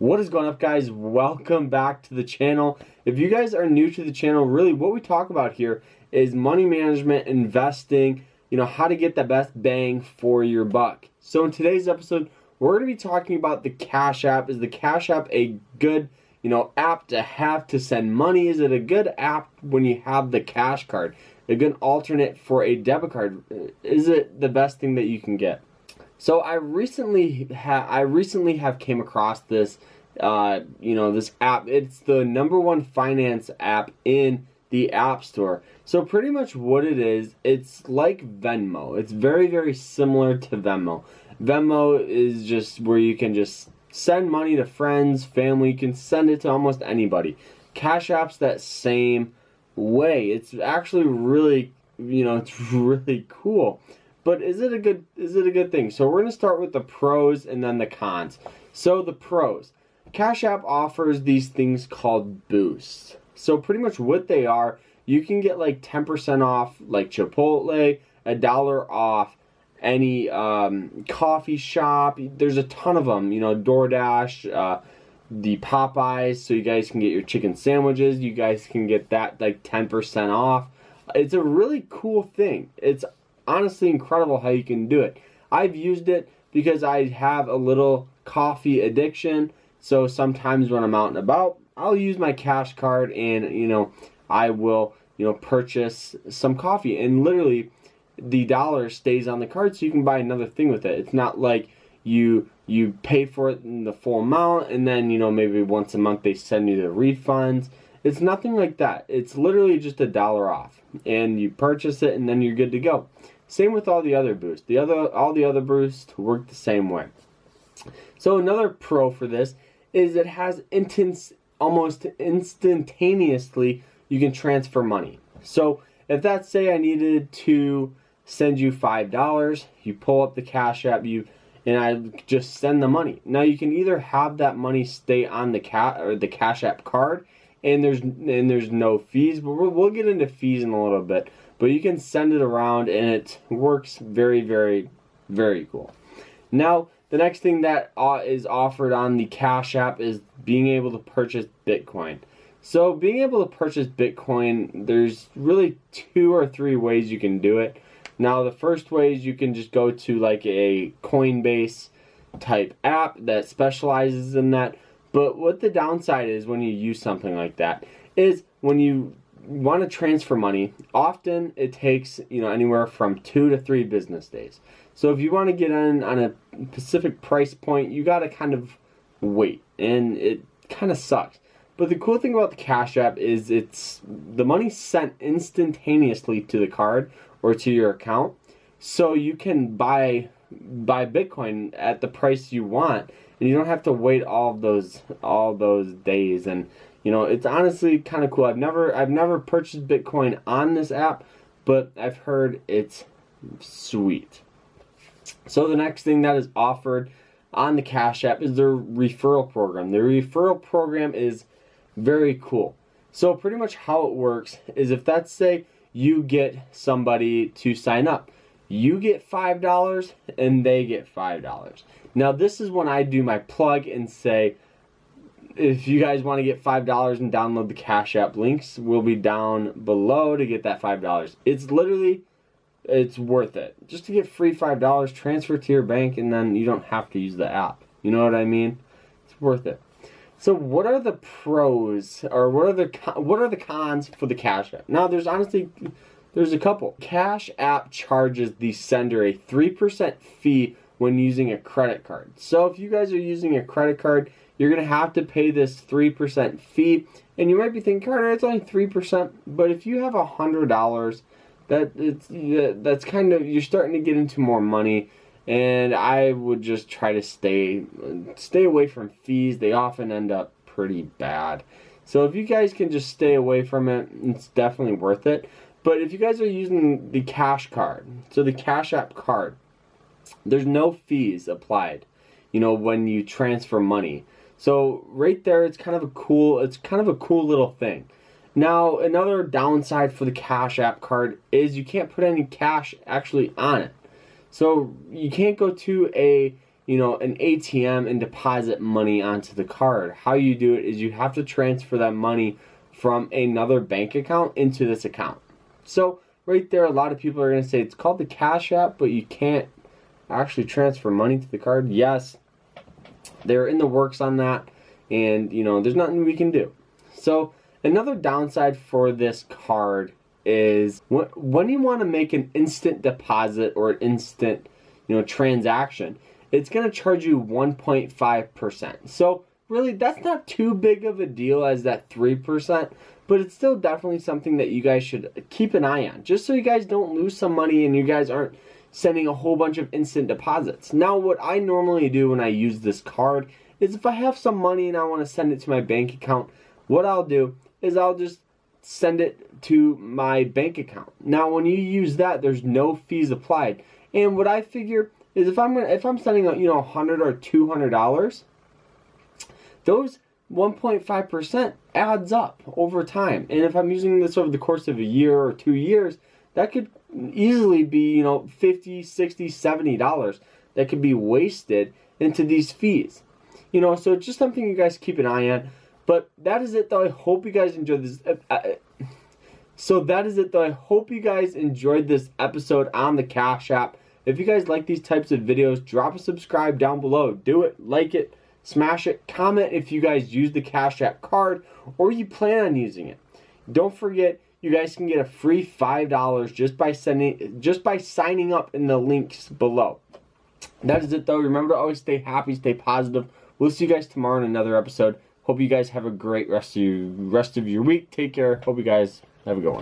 What is going up, guys? Welcome back to the channel. If you guys are new to the channel, really what we talk about here is money management, investing, how to get the best bang for your buck. So in today's episode, we're going to be talking about the Cash App. Is the Cash App a good, app to have to send money? Is it a good app when you have the cash card? A good alternate for a debit card? Is it the best thing that you can get? So I recently have came across this, this app. It's the #1 finance app in the App Store. So pretty much what it is, it's like Venmo. It's very, very similar to Venmo. Venmo is just where you can just send money to friends, family. You can send it to almost anybody. Cash App's that same way. It's actually really, it's really cool. But is it a good thing? So we're going to start with the pros and then the cons. So the pros. Cash App offers these things called boosts. So pretty much what they are, you can get like 10% off like Chipotle, $1 off any coffee shop. There's a ton of them, DoorDash, the Popeyes, so you guys can get your chicken sandwiches. You guys can get that like 10% off. It's a really cool thing. It's honestly incredible how you can do it. I've used it because I have a little coffee addiction. So sometimes when I'm out and about, I'll use my cash card and I will purchase some coffee, and literally the dollar stays on the card so you can buy another thing with it. It's not like you pay for it in the full amount and then maybe once a month they send you the refunds. It's nothing like that. It's literally just $1 off, and you purchase it and then you're good to go. Same with all the other boosts. All the other boosts work the same way. So another pro for this is it has almost instantaneously you can transfer money. So if that's, say I needed to send you $5, you pull up the Cash App, and I just send the money. Now you can either have that money stay on the Cash App card, and there's no fees, but we'll get into fees in a little bit. But you can send it around, and it works very, very, very cool. Now, the next thing that is offered on the Cash App is being able to purchase Bitcoin. So being able to purchase Bitcoin, there's really 2 or 3 ways you can do it. Now, the first way is you can just go to like a Coinbase type app that specializes in that. But what the downside is when you use something like that is when you want to transfer money, often it takes anywhere from 2 to 3 business days. So if you want to get in on a specific price point, you got to kind of wait, and it kind of sucks. But the cool thing about the Cash App is the money's sent instantaneously to the card or to your account, so you can buy Bitcoin at the price you want, and you don't have to wait all those days. And it's honestly kind of cool. I've never purchased Bitcoin on this app, but I've heard it's sweet. So the next thing that is offered on the Cash App is their referral program. The referral program is very cool. So pretty much how it works is, if that's, say you get somebody to sign up, you get $5 and they get $5. Now this is when I do my plug and say, if you guys want to get $5 and download the Cash App, links will be down below to get that $5. It's worth it. Just to get free $5, transfer to your bank, and then you don't have to use the app. You know what I mean? It's worth it. So what are the pros, or what are the cons for the Cash App? Now there's a couple. Cash App charges the sender a 3% fee when using a credit card. So if you guys are using a credit card, you're going to have to pay this 3% fee. And you might be thinking, Carter, it's only 3%. But if you have $100, that's kind of, you're starting to get into more money. And I would just try to stay away from fees. They often end up pretty bad. So if you guys can just stay away from it, it's definitely worth it. But if you guys are using the Cash Card, so the Cash App card, there's no fees applied, when you transfer money. So right there, it's kind of a cool little thing. Now, another downside for the Cash App card is you can't put any cash actually on it. So you can't go to a an ATM and deposit money onto the card. How you do it is you have to transfer that money from another bank account into this account. So right there, a lot of people are going to say it's called the Cash App, but you can't actually transfer money to the card. Yes, they're in the works on that, and there's nothing we can do. So another downside for this card is when you want to make an instant deposit or an instant transaction, it's going to charge you 1.5%. So really, that's not too big of a deal as that 3%, but it's still definitely something that you guys should keep an eye on, just so you guys don't lose some money and you guys aren't sending a whole bunch of instant deposits. Now, what I normally do when I use this card is if I have some money and I want to send it to my bank account, what I'll do is I'll just send it to my bank account. Now, when you use that, there's no fees applied. And what I figure is if I'm sending out $100 or $200, those 1.5% adds up over time. And if I'm using this over the course of a year or 2 years, that could easily be $50, $60, $70 that could be wasted into these fees. So it's just something you guys keep an eye on. But that is it, though. I hope you guys enjoyed this. I hope you guys enjoyed this episode on the Cash App. If you guys like these types of videos, drop a subscribe down below. Do it, like it, smash it, comment if you guys use the Cash App card or you plan on using it. Don't forget, you guys can get a free $5 just by signing up in the links below. That is it, though. Remember to always stay happy, stay positive. We'll see you guys tomorrow in another episode. Hope you guys have a great rest of your week. Take care. Hope you guys have a good one.